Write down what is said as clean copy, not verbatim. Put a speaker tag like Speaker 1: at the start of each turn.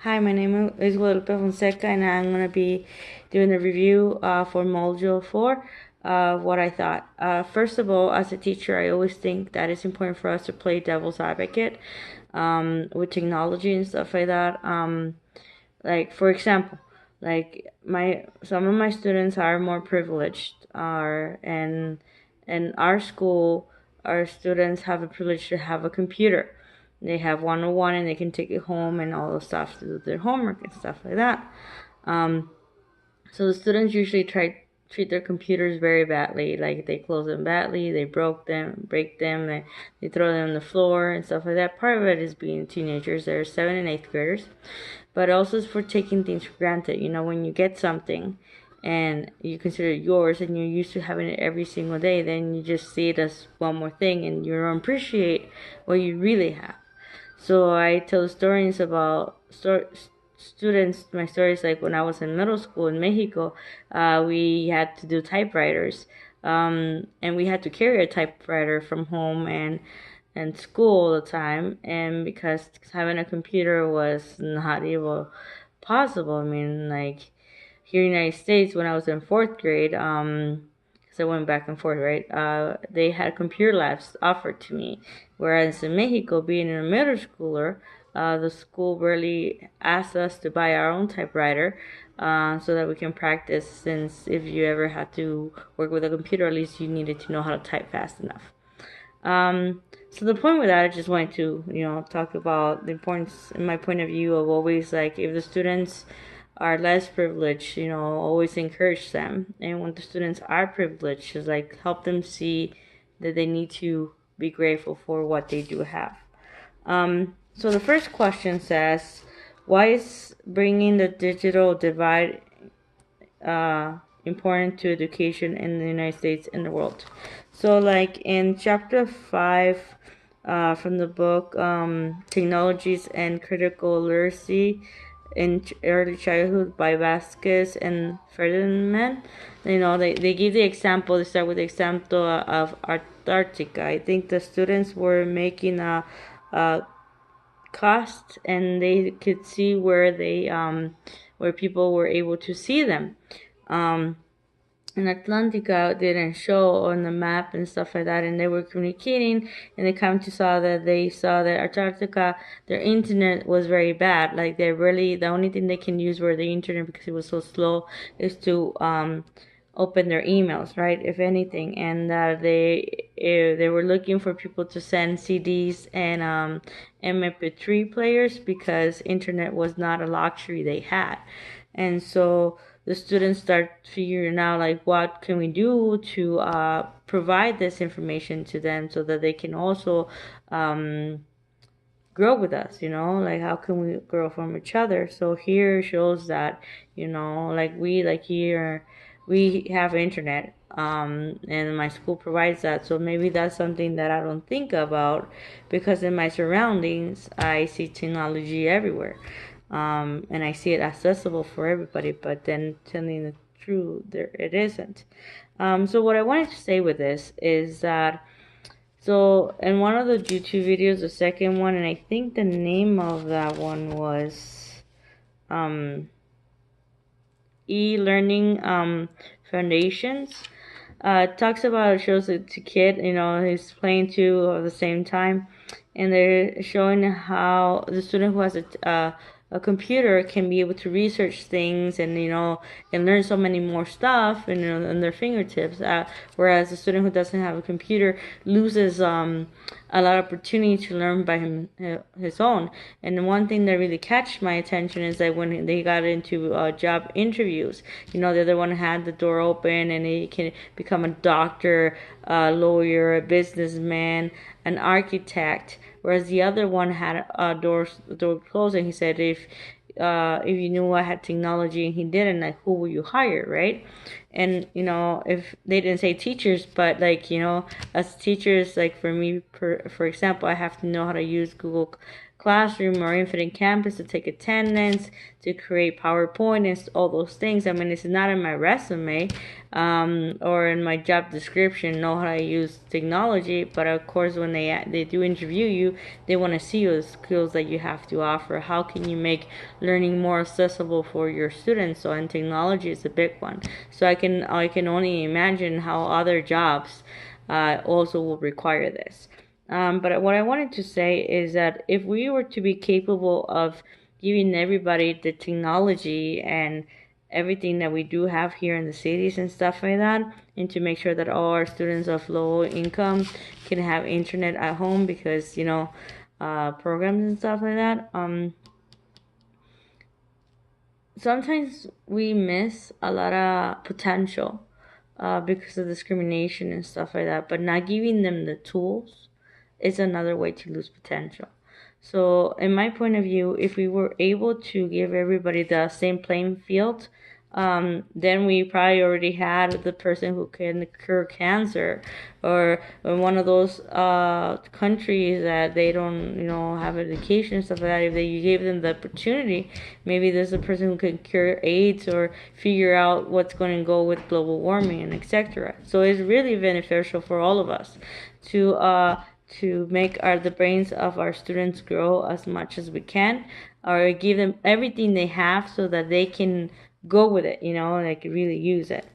Speaker 1: Hi, my name is Guadalupe Fonseca, and I'm going to be doing a review for Module 4 of what I thought. First of all, as a teacher, I always think that it's important for us to play devil's advocate with technology and stuff like that. Like, for example, like some of my students are more privileged, and in our school, our students have the privilege to have a computer. They have 101 and they can take it home and all the stuff to do their homework and stuff like that. So the students usually treat their computers very badly. Like they close them badly, they break them, they throw them on the floor and stuff like that. Part of it is being teenagers. They're 7th and 8th graders, but also is for taking things for granted. You know, when you get something and you consider it yours and you're used to having it every single day, then you just see it as one more thing and you don't appreciate what you really have. So I tell stories about students. My stories like when I was in middle school in Mexico, we had to do typewriters, and we had to carry a typewriter from home and school all the time. And because having a computer was not even possible. I mean, like here in the United States, when I was in 4th grade, because I went back and forth, right? They had computer labs offered to me, whereas in Mexico, being a middle schooler, the school really asked us to buy our own typewriter, so that we can practice. Since if you ever had to work with a computer, at least you needed to know how to type fast enough. So the point with that, I just wanted to, talk about the importance, in my point of view, of always like if the students are less privileged, always encourage them. And when the students are privileged, just like help them see that they need to be grateful for what they do have. So the first question says, why is bringing the digital divide important to education in the United States and the world? So like in chapter 5 from the book Technologies and Critical Literacy in Early Childhood by Vasquez and Ferdinand, they give the example. They start with the example of Antarctica. I think the students were making a cost, and they could see where people were able to see them. And Atlantica didn't show on the map and stuff like that, and they were communicating, and they saw that Antarctica, their internet was very bad. Like the only thing they can use were the internet, because it was so slow, is to open their emails, right? If anything, and they were looking for people to send CDs and MP3 players, because internet was not a luxury they had. And so the students start figuring out like what can we do to provide this information to them so that they can also grow with us, like how can we grow from each other. So here shows that, like here we have internet, and my school provides that. So maybe that's something that I don't think about, because in my surroundings I see technology everywhere, and I see it accessible for everybody. But then telling the truth, there it isn't. So what I wanted to say with this is that, so in one of the YouTube videos, the second one, and I think the name of that one was e-learning foundations, talks about, shows it to kid, he's playing two at the same time, and they're showing how the student who has a computer can be able to research things, and and learn so many more stuff, and in their fingertips, whereas the student who doesn't have a computer loses a lot of opportunity to learn by his own. And one thing that really catch my attention is that when they got into job interviews, the other one had the door open and he can become a doctor, a lawyer, a businessman, an architect, whereas the other one had a door closed, and he said if you knew I had technology and he didn't, like, who will you hire, right? And if they didn't say teachers, but like as teachers, like for me, for example, I have to know how to use classroom or infinite campus to take attendance, to create PowerPoint and all those things. I mean, it's not in my resume or in my job description, know how to use technology. But of course, when they do interview you, they want to see the skills that you have to offer. How can you make learning more accessible for your students? So, and technology is a big one. So I can only imagine how other jobs also will require this. But what I wanted to say is that if we were to be capable of giving everybody the technology and everything that we do have here in the cities and stuff like that, and to make sure that all our students of low income can have internet at home because, programs and stuff like that, sometimes we miss a lot of potential because of discrimination and stuff like that. But not giving them the tools is another way to lose potential. So, in my point of view, if we were able to give everybody the same playing field, then we probably already had the person who can cure cancer, or in one of those countries that they don't, have education and stuff like that. If you gave them the opportunity, maybe there's a person who can cure AIDS or figure out what's going to go with global warming and etc. So it's really beneficial for all of us to make the brains of our students grow as much as we can, or give them everything they have so that they can go with it, like really use it.